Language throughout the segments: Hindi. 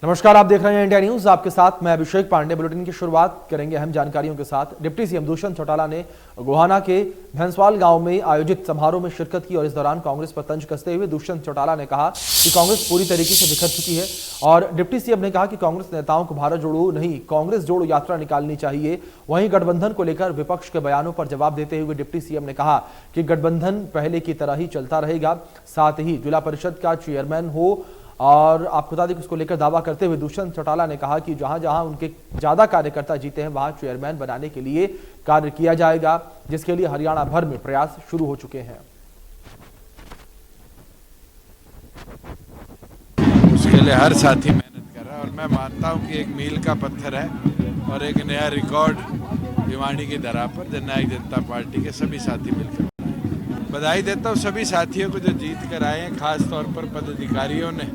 नमस्कार, आप देख रहे हैं इंडिया न्यूज। आपके साथ मैं अभिषेक पांडे। बुलेटिन की शुरुआत करेंगे अहम जानकारियों के साथ। डिप्टी सीएम दुष्यंत चौटाला ने गोहाना के भैंसवाल गांव में आयोजित समारोह में शिरकत की और इस दौरान कांग्रेस पर तंज कसते हुए दुष्यंत चौटाला ने कहा कि कांग्रेस पूरी तरीके से बिखर चुकी है और डिप्टी सीएम ने कहा कि कांग्रेस नेताओं को भारत जोड़ो नहीं, कांग्रेस जोड़ो यात्रा निकालनी चाहिए। वहीं गठबंधन को लेकर विपक्ष के बयानों पर जवाब देते हुए डिप्टी सीएम ने कहा कि गठबंधन पहले की तरह ही चलता रहेगा। साथ ही जिला परिषद का चेयरमैन हो और आपको बता दें कि उसको लेकर दावा करते हुए दुष्यंत चौटाला ने कहा कि जहां जहां उनके ज्यादा कार्यकर्ता जीते हैं वहां चेयरमैन बनाने के लिए कार्य किया जाएगा, जिसके लिए हरियाणा भर में प्रयास शुरू हो चुके हैं। उसके लिए हर साथी मेहनत कर रहा है और मैं मानता हूं कि एक मील का पत्थर है और एक नया रिकॉर्ड भिवानी की धरा पर जननायक जनता पार्टी के सभी साथी मिलकर बधाई देता हूं सभी साथियों को जो जीत कर आए हैं। खास तौर पर पदाधिकारियों ने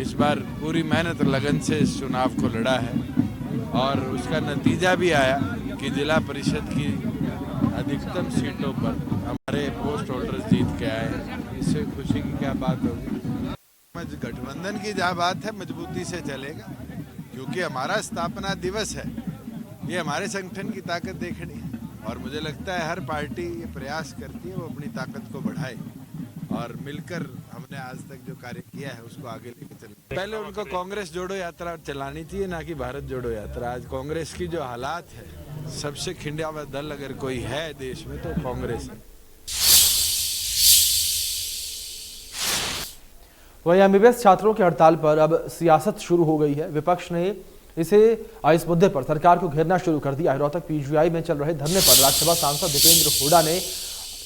इस बार पूरी मेहनत लगन से इस चुनाव को लड़ा है और उसका नतीजा भी आया कि जिला परिषद की अधिकतम सीटों पर हमारे पोस्ट होल्डर्स जीत के आए हैं। इससे खुशी की क्या बात होगी। गठबंधन की जहाँ बात है मजबूती से चलेगा क्योंकि हमारा स्थापना दिवस है। ये हमारे संगठन की ताकत देखनी है और मुझे लगता है हर पार्टी ये प्रयास करती है वो अपनी ताकत को बढ़ाए और मिलकर हमने आज तक जो कार्य किया है उसको आगे लेके चले। पहले उनको कांग्रेस जोड़ो यात्रा चलानी चाहिए, ना कि भारत जोड़ो यात्रा। आज कांग्रेस की जो हालात है, सबसे खिंडा हुआ दल अगर कोई है देश में तो कांग्रेस है। वहीं एमबीबीएस छात्रों की हड़ताल पर अब सियासत शुरू हो गई है। विपक्ष ने इस मुद्दे पर सरकार को घेरना शुरू कर दिया है। रोहतक पीजीआई में चल रहे धरने पर राज्यसभा सांसद दीपेंद्र हुड्डा ने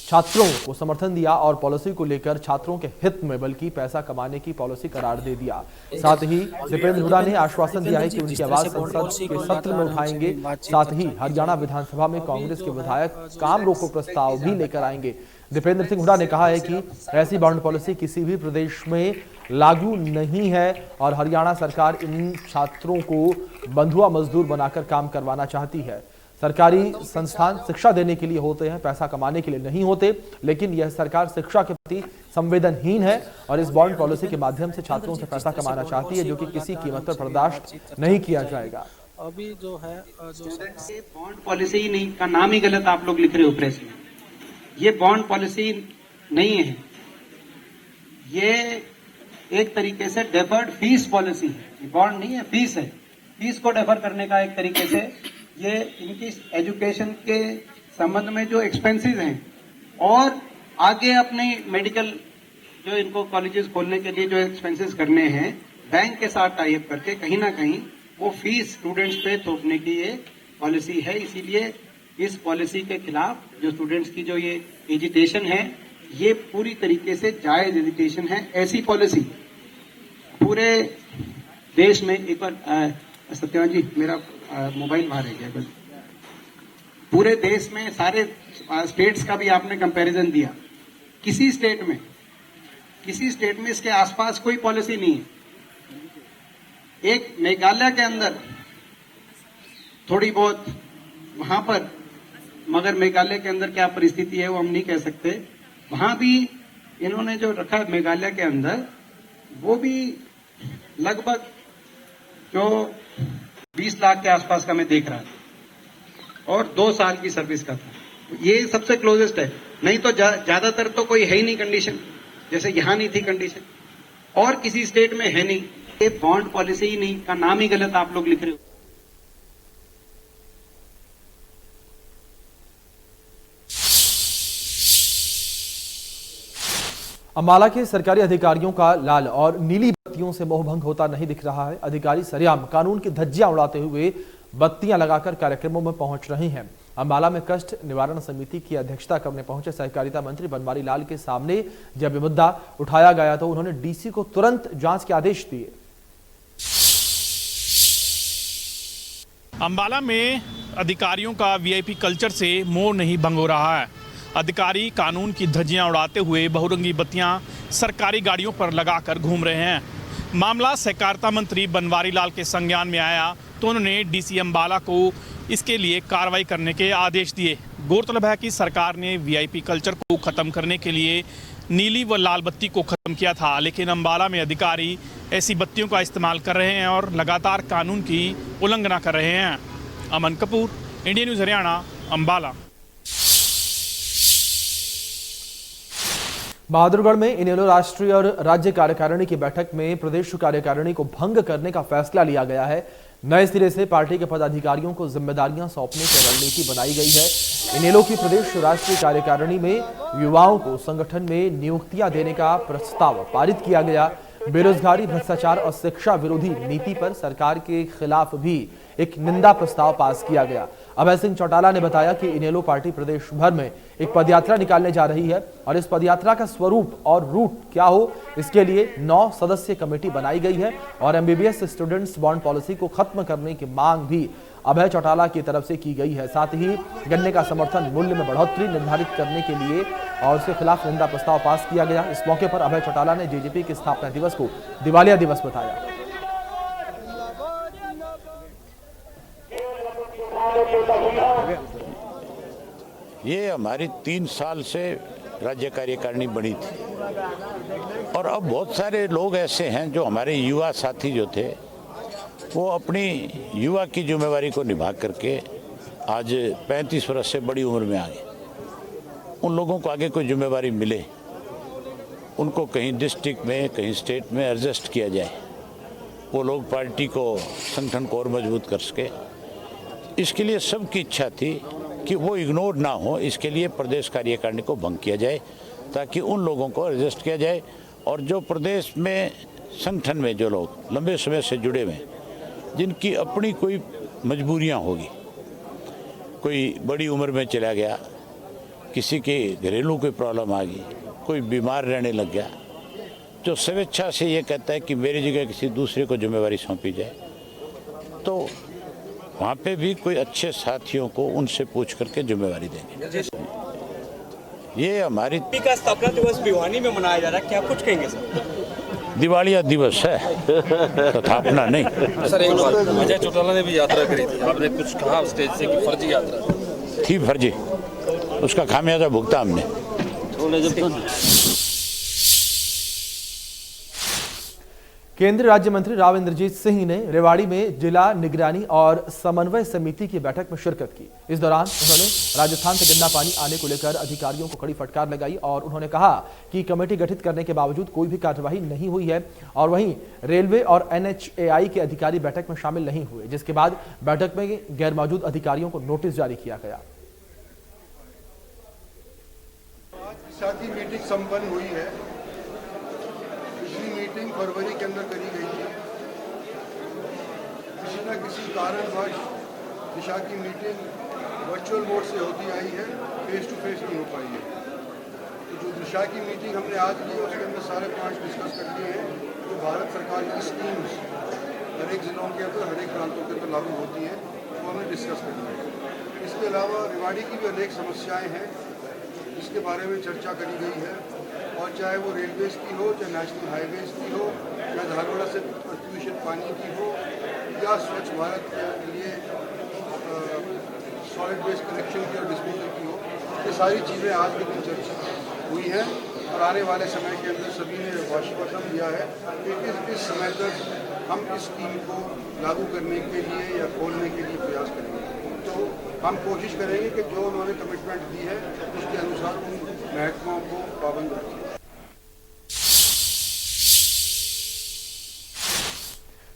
छात्रों को समर्थन दिया और पॉलिसी को लेकर छात्रों के हित में बल्कि पैसा कमाने की पॉलिसी करार दे दिया। साथ ही दीपेंद्र हुड्डा ने आश्वासन दिया है कि उनकी आवाज संसद के सत्र में उठाएंगे। साथ ही हरियाणा विधानसभा में कांग्रेस के विधायक काम रोको प्रस्ताव भी लेकर आएंगे। दीपेंद्र सिंह हुड्डा ने कहा है कि ऐसी बॉन्ड पॉलिसी किसी भी प्रदेश में लागू नहीं है और हरियाणा सरकार इन छात्रों को बंधुआ मजदूर बनाकर काम करवाना चाहती है। सरकारी संस्थान शिक्षा देने के लिए होते हैं, पैसा कमाने के लिए नहीं होते, लेकिन यह सरकार शिक्षा के प्रति संवेदनहीन है और इस बॉन्ड पॉलिसी के माध्यम से छात्रों से पैसा कमाना चाहती है, जो कि किसी कीमत पर बर्दाश्त नहीं किया जाएगा। अभी जो है बॉन्ड पॉलिसी ही नहीं का नाम ही गलत आप लोग लिख रहे हो प्रेस में। ये बॉन्ड पॉलिसी नहीं है, ये एक तरीके से डेफर्ड फीस पॉलिसी है। बॉन्ड नहीं है, फीस है। फीस को डेफर करने का एक तरीके से ये इनकी एजुकेशन के संबंध में जो एक्सपेंसेस हैं और आगे अपने मेडिकल जो इनको कॉलेजेस खोलने के लिए जो एक्सपेंसेस करने हैं बैंक के साथ टाई अप करके कहीं ना कहीं वो फीस स्टूडेंट्स पे थोपने की ये पॉलिसी है। इसीलिए इस पॉलिसी के खिलाफ जो स्टूडेंट्स की जो ये एजिटेशन है ये पूरी तरीके से जायज एजिटेशन है। ऐसी पॉलिसी पूरे देश में एक बार सत्यवान जी मेरा मोबाइल बाहर है क्या? पूरे देश में सारे स्टेट्स का भी आपने कंपैरिजन दिया, किसी स्टेट में इसके आसपास कोई पॉलिसी नहीं है। एक मेघालय के अंदर थोड़ी बहुत वहां पर, मगर मेघालय के अंदर क्या परिस्थिति है वो हम नहीं कह सकते। वहां भी इन्होंने जो रखा है मेघालय के अंदर वो भी लगभग जो 20 लाख के आसपास का मैं देख रहा था और 2 साल की सर्विस का था। ये सबसे क्लोजेस्ट है, नहीं तो ज्यादातर तो कोई है ही नहीं कंडीशन, जैसे यहां नहीं थी कंडीशन और किसी स्टेट में है नहीं। ये बॉन्ड पॉलिसी ही नहीं का नाम ही गलत आप लोग लिख रहे हो। अम्बाला के सरकारी अधिकारियों का लाल और नीली बत्तियों से मोहभंग होता नहीं दिख रहा है। अधिकारी सरेआम कानून की धज्जियां उड़ाते हुए बत्तियां लगाकर कार्यक्रमों में पहुंच रहे हैं। अम्बाला में कष्ट निवारण समिति की अध्यक्षता करने पहुंचे सहकारिता मंत्री बनवारी लाल के सामने जब यह मुद्दा उठाया गया तो उन्होंने डीसी को तुरंत जांच के आदेश दिए। अम्बाला में अधिकारियों का वीआईपी कल्चर से मोह नहीं भंग हो रहा है। अधिकारी कानून की धज्जियां उड़ाते हुए बहुरंगी बत्तियां सरकारी गाड़ियों पर लगाकर घूम रहे हैं। मामला सहकारिता मंत्री बनवारी लाल के संज्ञान में आया तो उन्होंने डीसी अम्बाला को इसके लिए कार्रवाई करने के आदेश दिए। गौरतलब है कि सरकार ने वीआईपी कल्चर को खत्म करने के लिए नीली व लाल बत्ती को खत्म किया था, लेकिन अंबाला में अधिकारी ऐसी बत्तियों का इस्तेमाल कर रहे हैं और लगातार कानून की उल्लंघना कर रहे हैं। अमन कपूर, इंडिया न्यूज़ हरियाणा, अंबाला। बहादुरगढ़ में इनेलो राष्ट्रीय और राज्य कार्यकारिणी की बैठक में प्रदेश कार्यकारिणी को भंग करने का फैसला लिया गया है। नए सिरे से पार्टी के पदाधिकारियों को जिम्मेदारियां सौंपने की रणनीति बनाई गई है। इनेलो की प्रदेश राष्ट्रीय कार्यकारिणी में युवाओं को संगठन में नियुक्तियां देने का प्रस्ताव पारित किया गया। बेरोजगारी, भ्रष्टाचार और शिक्षा विरोधी नीति पर सरकार के खिलाफ भी एक निंदा प्रस्ताव पास किया गया। अभय सिंह चौटाला ने बताया कि इनेलो पार्टी प्रदेश भर में एक पदयात्रा निकालने जा रही है और इस पदयात्रा का स्वरूप और रूट क्या हो, इसके लिए 9 सदस्यीय कमेटी बनाई गई है और एमबीबीएस स्टूडेंट्स बॉन्ड पॉलिसी को खत्म करने की मांग भी अभय चौटाला की तरफ से की गई है। साथ ही गन्ने का समर्थन मूल्य में बढ़ोतरी निर्धारित करने के लिए और उसके खिलाफ निंदा प्रस्ताव पास किया गया। इस मौके पर अभय चौटाला ने जेजेपी के स्थापना दिवस को दिवालिया दिवस बताया। ये हमारी 3 साल से राज्य कार्यकारिणी बनी थी और अब बहुत सारे लोग ऐसे हैं जो हमारे युवा साथी जो थे वो अपनी युवा की जिम्मेवारी को निभा करके आज 35 वर्ष से बड़ी उम्र में आ गए। उन लोगों को आगे कोई जिम्मेवारी मिले, उनको कहीं डिस्ट्रिक्ट में कहीं स्टेट में एडजस्ट किया जाए, वो लोग पार्टी को संगठन को और मजबूत कर सके। इसके लिए सबकी इच्छा थी कि वो इग्नोर ना हो, इसके लिए प्रदेश कार्यकारिणी को भंग किया जाए ताकि उन लोगों को एडजस्ट किया जाए और जो प्रदेश में संगठन में जो लोग लंबे समय से जुड़े हुए हैं, जिनकी अपनी कोई मजबूरियां होगी, कोई बड़ी उम्र में चला गया, किसी के घरेलू कोई प्रॉब्लम आ गई, कोई बीमार रहने लग गया, जो स्वेच्छा से ये कहता है कि मेरी जगह किसी दूसरे को जिम्मेवारी सौंपी जाए, तो वहाँ पे भी कोई अच्छे साथियों को उनसे पूछ करके जिम्मेवारी देंगे। ये हमारी का स्थापना दिवस भिवानी में मनाया जा रहा है, क्या कुछ कहेंगे सर? दिवालिया दिवस है, स्थापना नहीं। सर एक बात, अजय चौटाला ने भी यात्रा करी थी, आपने कुछ कहा स्टेज से कि फर्जी यात्रा थी, फर्जी, उसका खामियाजा भुगता हमने। केंद्रीय राज्य मंत्री राव इंद्रजीत सिंह ने रेवाड़ी में जिला निगरानी और समन्वय समिति की बैठक में शिरकत की। इस दौरान उन्होंने राजस्थान से गंदा पानी आने को लेकर अधिकारियों को कड़ी फटकार लगाई और उन्होंने कहा कि कमेटी गठित करने के बावजूद कोई भी कार्यवाही नहीं हुई है और वहीं रेलवे और NHAI के अधिकारी बैठक में शामिल नहीं हुए, जिसके बाद बैठक में गैर मौजूद अधिकारियों को नोटिस जारी किया गया। साथ ही मीटिंग संपन्न हुई है। पिछली मीटिंग फरवरी के अंदर करी गई थी। किसी न किसी कारणवश दिशा की मीटिंग वर्चुअल मोड से होती आई है, फेस टू फेस नहीं हो पाई है। तो जो दिशा की मीटिंग हमने आज की उसके अंदर सारे पॉइंट्स डिस्कस कर लिए हैं। तो भारत सरकार की स्कीम्स हर एक जिलों के अंदर, हर एक प्रांतों के अंदर लागू होती हैं, वो हमने डिस्कस कर लिया है। इसके अलावा रेवाड़ी की भी अनेक समस्याएँ हैं, इसके बारे में चर्चा करी गई है। और चाहे वो रेलवेज की हो, चाहे नेशनल हाईवेज की हो, या धारवाड़ा से प्रदूषित पानी की हो, या स्वच्छ भारत के लिए सॉलिड वेस्ट कलेक्शन की और डिस्पोजल की हो, ये सारी चीज़ें आज के दिन चर्चा हुई हैं और आने वाले समय के अंदर सभी ने वाशिपटम दिया है कि इस समय तक हम इस स्कीम को लागू करने के लिए या खोलने के लिए प्रयास करेंगे। तो हम कोशिश करेंगे कि जो उन्होंने कमिटमेंट दी है उसके अनुसार उन महकमों को पाबंद रखें।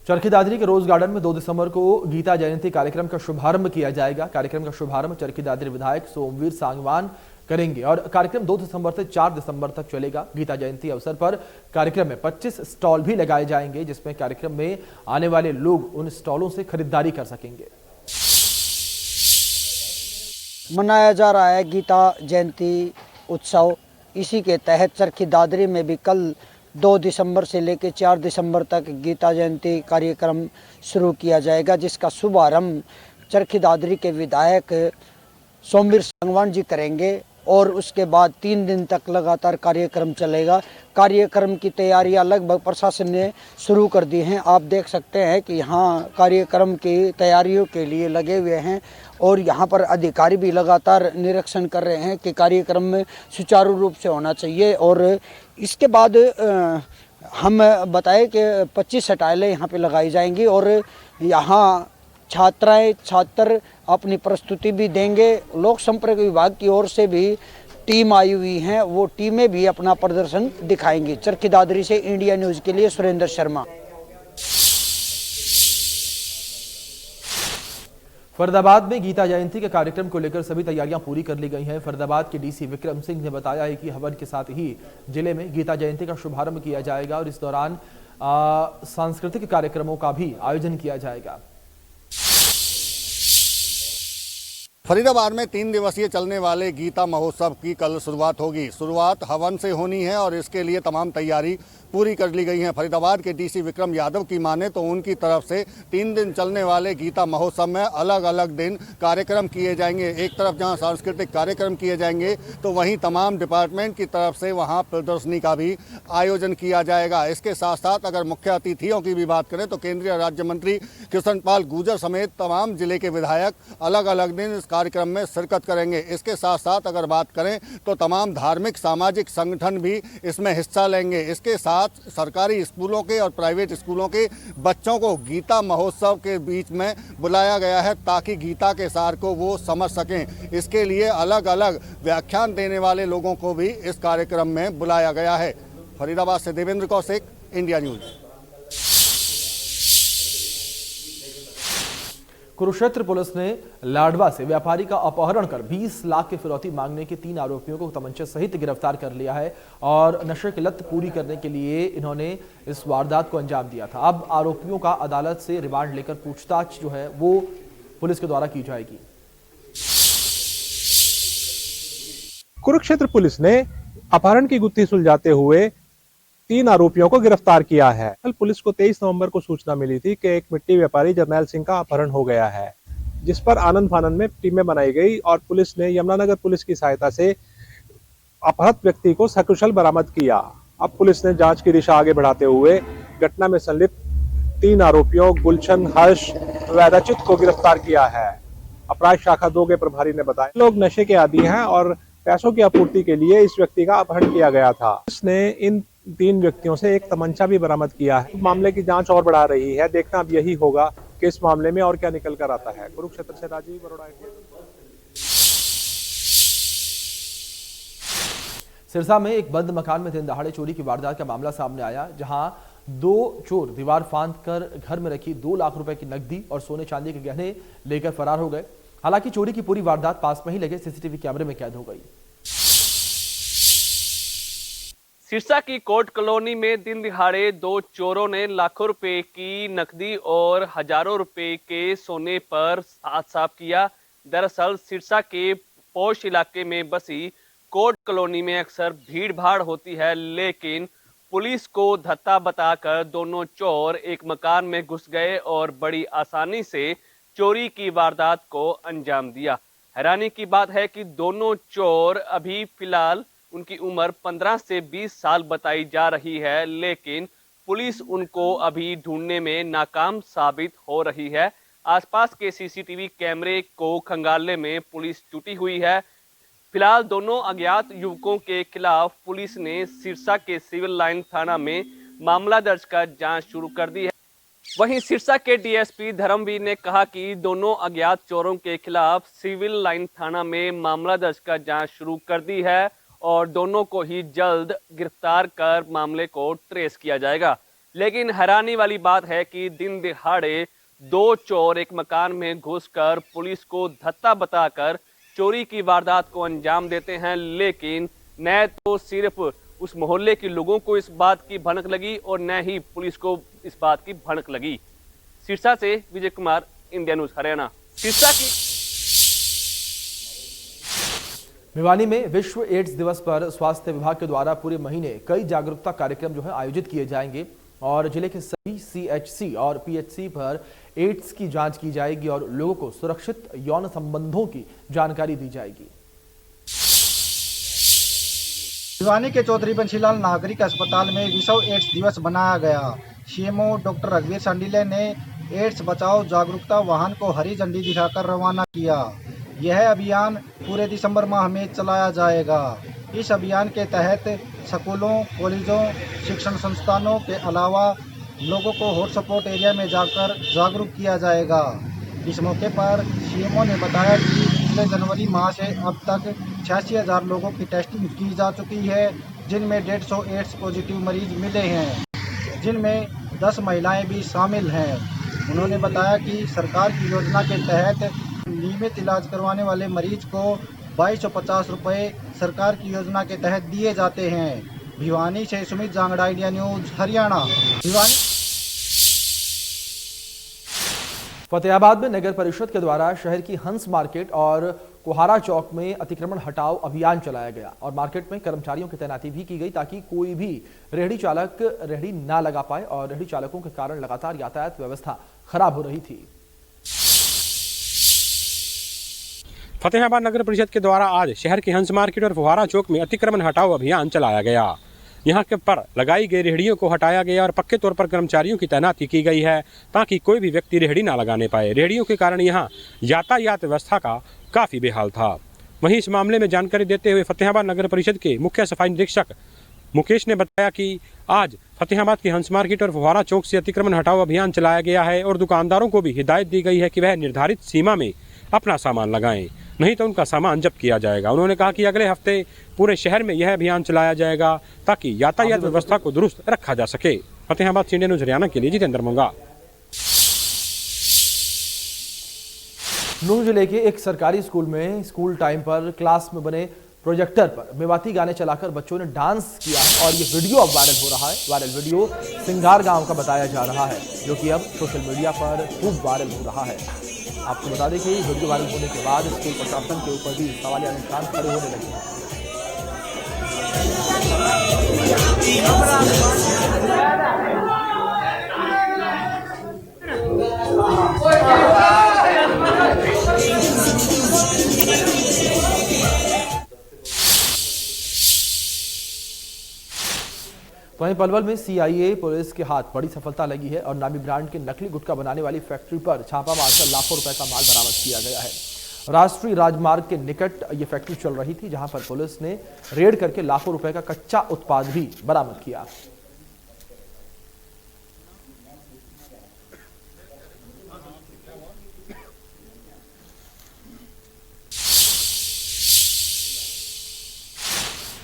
चरखी दादरी के रोज गार्डन में 2 दिसंबर को गीता जयंती कार्यक्रम का शुभारंभ किया जाएगा। कार्यक्रम का शुभारंभ चरखी दादरी विधायक सोमवीर सांगवान करेंगे और कार्यक्रम 2 दिसंबर से 4 दिसंबर तक चलेगा। गीता जयंती अवसर पर कार्यक्रम में 25 स्टॉल भी लगाए जाएंगे, जिसमें कार्यक्रम में आने वाले लोग उन स्टॉलों से खरीदारी कर सकेंगे। मनाया जा रहा है गीता जयंती उत्सव। इसी के तहत चरखी दादरी में भी कल 2 दिसंबर से लेकर 4 दिसंबर तक गीता जयंती कार्यक्रम शुरू किया जाएगा, जिसका शुभारंभ चरखी दादरी के विधायक सोमवीर सांगवान जी करेंगे और उसके बाद 3 दिन तक लगातार कार्यक्रम चलेगा। कार्यक्रम की तैयारियां लगभग प्रशासन ने शुरू कर दी हैं। आप देख सकते हैं कि यहाँ कार्यक्रम की तैयारियों के लिए लगे हुए हैं और यहाँ पर अधिकारी भी लगातार निरीक्षण कर रहे हैं कि कार्यक्रम में सुचारू रूप से होना चाहिए। और इसके बाद हम बताएं कि 25 टाइलें यहाँ पे लगाई जाएंगी और यहाँ छात्र अपनी प्रस्तुति भी देंगे। लोक संपर्क विभाग की ओर से भी टीम आई हुई हैं, वो टीमें भी अपना प्रदर्शन दिखाएंगी। चरखी दादरी से इंडिया न्यूज़ के लिए सुरेंद्र शर्मा। फरीदाबाद में गीता जयंती के कार्यक्रम को लेकर सभी तैयारियां पूरी कर ली गई हैं। फरीदाबाद के डीसी विक्रम सिंह ने बताया है कि हवन के साथ ही जिले में गीता जयंती का शुभारंभ किया जाएगा और इस दौरान सांस्कृतिक कार्यक्रमों का भी आयोजन किया जाएगा। फरीदाबाद में 3 दिवसीय चलने वाले गीता महोत्सव की कल शुरुआत होगी। शुरुआत हवन से होनी है और इसके लिए तमाम तैयारी पूरी कर ली गई है। फरीदाबाद के डीसी विक्रम यादव की माने तो उनकी तरफ से 3 दिन चलने वाले गीता महोत्सव में अलग अलग दिन कार्यक्रम किए जाएंगे। एक तरफ जहां सांस्कृतिक कार्यक्रम किए जाएंगे तो वहीं तमाम डिपार्टमेंट की तरफ से वहां प्रदर्शनी का भी आयोजन किया जाएगा। इसके साथ साथ अगर मुख्य अतिथियों की भी बात करें तो केंद्रीय राज्य मंत्री कृष्ण पाल गुर्जर समेत तमाम जिले के विधायक अलग अलग दिन इस कार्यक्रम में शिरकत करेंगे। इसके साथ साथ अगर बात करें तो तमाम धार्मिक सामाजिक संगठन भी इसमें हिस्सा लेंगे। इसके साथ सरकारी स्कूलों के और प्राइवेट स्कूलों के बच्चों को गीता महोत्सव के बीच में बुलाया गया है ताकि गीता के सार को वो समझ सकें। इसके लिए अलग अलग व्याख्यान देने वाले लोगों को भी इस कार्यक्रम में बुलाया गया है। फरीदाबाद से Devendra Kaushik, India news. Kurukshetra police ने लाडवा से व्यापारी का अपहरण कर 20 लाख की फिरौती मांगने के 3 आरोपियों को तमंचे सहित गिरफ्तार कर लिया है और नशे की लत पूरी करने के लिए इन्होंने इस वारदात को अंजाम दिया था। अब आरोपियों का अदालत से रिमांड लेकर पूछताछ जो है वो पुलिस के द्वारा की जाएगी। कुरुक्षेत्र पुलिस ने अपहरण की गुत्थी सुलझाते हुए 3 आरोपियों को गिरफ्तार किया है। कल पुलिस को 23 नवंबर को सूचना मिली थी कि एक मिट्टी व्यापारी जरनैल सिंह का अपहरण हो गया है, जिस पर आनंद फानन में टीमें बनाई गई और पुलिस ने यमुनानगर पुलिस की सहायता से अपहृत व्यक्ति को सकुशल बरामद किया। अब पुलिस ने जांच की दिशा आगे बढ़ाते हुए घटना में संलिप्त 3 आरोपियों गुलशन, हर्ष व रचित को गिरफ्तार किया है। अपराध शाखा 2 के प्रभारी ने बताया लोग नशे के आदी हैं और पैसों की आपूर्ति के लिए इस व्यक्ति का अपहरण किया गया था। इसने इन 3 व्यक्तियों से एक तमंचा भी बरामद किया है। मामले की जांच और बढ़ा रही है। देखना अब यही होगा कि इस मामले में और क्या निकल कर आता है। कुरुक्षेत्र से राजीव बरोड़ा। सिरसा में एक बंद मकान में दिन दहाड़े चोरी की वारदात का मामला सामने आया, जहां 2 चोर दीवार फांद कर घर में रखी 2 लाख रुपए की नकदी और सोने चांदी के गहने लेकर फरार हो गए। हालांकि चोरी की पूरी वारदात पास में ही लगे सीसीटीवी कैमरे में कैद हो गई। सिरसा की कोर्ट कॉलोनी में दिन दिहाड़े 2 चोरों ने लाखों रुपए की नकदी और हजारों रुपए के सोने पर हाथ साफ किया। दरअसल सिरसा के पौष इलाके में बसी कोर्ट कॉलोनी में अक्सर भीड़ भाड़ होती है, लेकिन पुलिस को धत्ता बताकर दोनों चोर एक मकान में घुस गए और बड़ी आसानी से चोरी की वारदात को अंजाम दिया। हैरानी की बात है कि दोनों चोर अभी फिलहाल उनकी उम्र 15 से 20 साल बताई जा रही है, लेकिन पुलिस उनको अभी ढूंढने में नाकाम साबित हो रही है। आसपास के सीसीटीवी कैमरे को खंगालने में पुलिस जुटी हुई है। फिलहाल दोनों अज्ञात युवकों के खिलाफ पुलिस ने सिरसा के सिविल लाइन थाना में मामला दर्ज कर जांच शुरू कर दी है। वहीं सिरसा के डीएसपी धर्मवीर ने कहा कि दोनों अज्ञात चोरों के खिलाफ सिविल लाइन थाना में मामला दर्ज कर जांच शुरू कर दी है और दोनों को ही जल्द गिरफ्तार कर मामले को ट्रेस किया जाएगा। लेकिन हैरानी वाली बात है कि दिन दिहाड़े 2 चोर एक मकान में घुसकर पुलिस को धत्ता बताकर चोरी की वारदात को अंजाम देते हैं, लेकिन न तो सिर्फ उस मोहल्ले के लोगों को इस बात की भनक लगी और न ही पुलिस को इस बात की भनक लगी। सिरसा से विजय कुमार, इंडिया न्यूज हरियाणा। सिरसा की भिवानी में विश्व एड्स दिवस पर स्वास्थ्य विभाग के द्वारा पूरे महीने कई जागरूकता कार्यक्रम जो है आयोजित किए जाएंगे और जिले के सभी सीएचसी और पीएचसी पर एड्स की जांच की जाएगी और लोगों को सुरक्षित यौन संबंधों की जानकारी दी जाएगी। भिवानी के चौधरी बंशीलाल नागरिक अस्पताल में विश्व एड्स दिवस मनाया गया। सीएमओ डॉक्टर रघुवीर सांडिले ने एड्स बचाओ जागरूकता वाहन को हरी झंडी दिखाकर रवाना किया। यह अभियान पूरे दिसंबर माह में चलाया जाएगा। इस अभियान के तहत स्कूलों, कॉलेजों, शिक्षण संस्थानों के अलावा लोगों को हॉटस्पॉट एरिया में जाकर जागरूक किया जाएगा। इस मौके पर सीएमओ ने बताया कि पिछले जनवरी माह से अब तक 86,000 लोगों की टेस्टिंग की जा चुकी है, जिनमें 150 एड्स पॉजिटिव मरीज मिले हैं, जिनमें 10 महिलाएं भी शामिल हैं। उन्होंने बताया कि सरकार की योजना के तहत नियमित इलाज करवाने वाले मरीज को 2250 रुपये सरकार की योजना के तहत दिए जाते हैं। भिवानी से सुमित जांगड़ा, इंडिया न्यूज हरियाणा। भिवानी। फतेहाबाद में नगर परिषद के द्वारा शहर की हंस मार्केट और कोहारा चौक में अतिक्रमण हटाओ अभियान चलाया गया और मार्केट में कर्मचारियों की तैनाती भी की गई ताकि कोई भी रेहड़ी चालक रेहड़ी ना लगा पाए और रेहड़ी चालकों के कारण लगातार यातायात व्यवस्था खराब हो रही थी। फतेहाबाद नगर परिषद के द्वारा आज शहर के हंस मार्केट और फुहारा चौक में अतिक्रमण हटाओ अभियान चलाया गया। यहाँ के पर लगाई गई रेहड़ियों को हटाया गया और पक्के तौर पर कर्मचारियों की तैनाती की गई है ताकि कोई भी व्यक्ति रेहड़ी ना लगाने पाए। रेहड़ियों के कारण यहाँ यातायात व्यवस्था का काफी बेहाल था। वहीं इस मामले में जानकारी देते हुए फतेहाबाद नगर परिषद के मुख्य सफाई निरीक्षक मुकेश ने बताया कि आज फतेहाबाद के हंस मार्केट और फुहारा चौक से अतिक्रमण हटाओ अभियान चलाया गया है और दुकानदारों को भी हिदायत दी गई है कि वह निर्धारित सीमा में अपना सामान लगाएं, नहीं तो उनका सामान जब्त किया जाएगा। उन्होंने कहा कि अगले हफ्ते पूरे शहर में यह अभियान चलाया जाएगा ताकि यातायात व्यवस्था को दुरुस्त रखा जा सके। फतेहाबाद से इंडिया न्यूज हरियाणा के लिए जितेंद्र मोंगा। नूंह जिले के एक सरकारी स्कूल में स्कूल टाइम पर क्लास में बने प्रोजेक्टर पर मेवाती गाने चलाकर बच्चों ने डांस किया है और ये वीडियो अब वायरल हो रहा है। वायरल वीडियो सिंगार गांव का बताया जा रहा है, जो कि अब सोशल मीडिया पर खूब वायरल हो रहा है। आपको बता दें कि वीडियो वायरल होने के बाद स्कूल प्रशासन के ऊपर भी सवालिया निशान खड़े होने लगे हैं। वहीं पलवल में सीआईए पुलिस के हाथ बड़ी सफलता लगी है और नामी ब्रांड के नकली गुटखा बनाने वाली फैक्ट्री पर छापा मारकर लाखों रुपए का माल बरामद किया गया है। राष्ट्रीय राजमार्ग के निकट ये फैक्ट्री चल रही थी, जहां पर पुलिस ने रेड करके लाखों रुपए का कच्चा उत्पाद भी बरामद किया।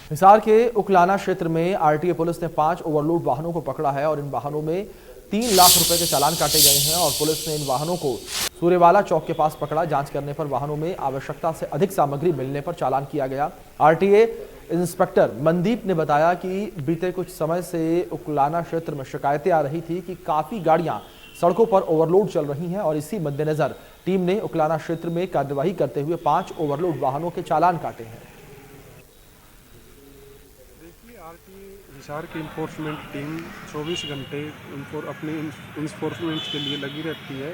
हिसार के उकलाना क्षेत्र में आरटीए पुलिस ने 5 ओवरलोड वाहनों को पकड़ा है और इन वाहनों में 3 लाख रुपए के चालान काटे गए हैं और पुलिस ने इन वाहनों को सूर्यवाला चौक के पास पकड़ा। जांच करने पर वाहनों में आवश्यकता से अधिक सामग्री मिलने पर चालान किया गया। आरटीए इंस्पेक्टर मनदीप ने बताया कि बीते कुछ समय से उकलाना क्षेत्र में शिकायतें आ रही थी कि काफी गाड़ियां सड़कों पर ओवरलोड चल रही हैं और इसी मद्देनजर टीम ने उकलाना क्षेत्र में कार्यवाही करते हुए 5 ओवरलोड वाहनों के चालान काटे हैं। हिसार की इन्फोर्समेंट टीम 24 घंटे अपनी इन्फोर्समेंट के लिए लगी रहती है,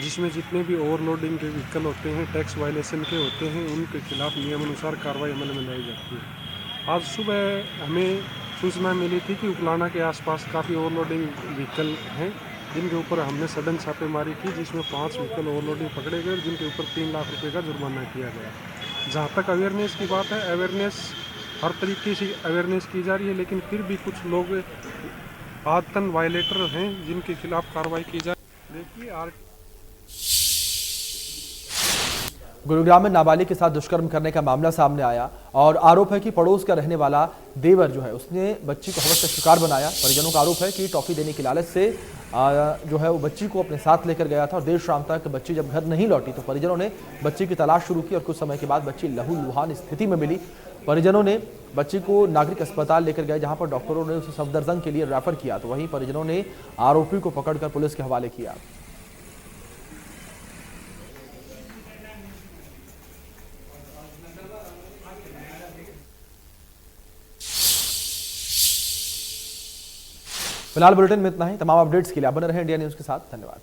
जिसमें जितने भी ओवरलोडिंग के व्हीकल होते हैं, टैक्स वायलेशन के होते हैं, उनके खिलाफ नियमानुसार कार्रवाई अमल में लाई जाती है। आज सुबह हमें सूचना मिली थी कि उकलाना के आसपास काफ़ी ओवरलोडिंग व्हीकल हैं, जिनके ऊपर हमने सडन छापेमारी की, जिसमें 5 व्हीकल ओवरलोडिंग पकड़े गए, जिनके ऊपर 3 लाख रुपये का जुर्माना किया गया। जहाँ तक अवेयरनेस की बात है, अवेयरनेस हर तरीके से अवेयरनेस की जा रही है, लेकिन फिर भी कुछ लोग आदतन वायलेटर हैं जिनके खिलाफ कार्रवाई की जाए। देखिए, गुरुग्राम में नाबालिग के साथ दुष्कर्म करने का मामला सामने आया और आरोप है कि पड़ोस का रहने वाला देवर जो है उसने बच्ची को हवस का शिकार बनाया। परिजनों का आरोप है कि टॉफी देने की लालच से जो है वो बच्ची को अपने साथ लेकर गया था और देर शाम तक बच्ची जब घर नहीं लौटी तो परिजनों ने बच्ची की तलाश शुरू की और कुछ समय के बाद बच्ची लहूलुहान स्थिति में मिली। परिजनों ने बच्ची को नागरिक अस्पताल लेकर गए, जहां पर डॉक्टरों ने उसे सफदरजंग के लिए रेफर किया, तो वहीं परिजनों ने आरोपी को पकड़कर पुलिस के हवाले किया। फिलहाल बुलेटिन में इतना ही। तमाम अपडेट्स के लिए आप बने रहें इंडिया न्यूज के साथ। धन्यवाद।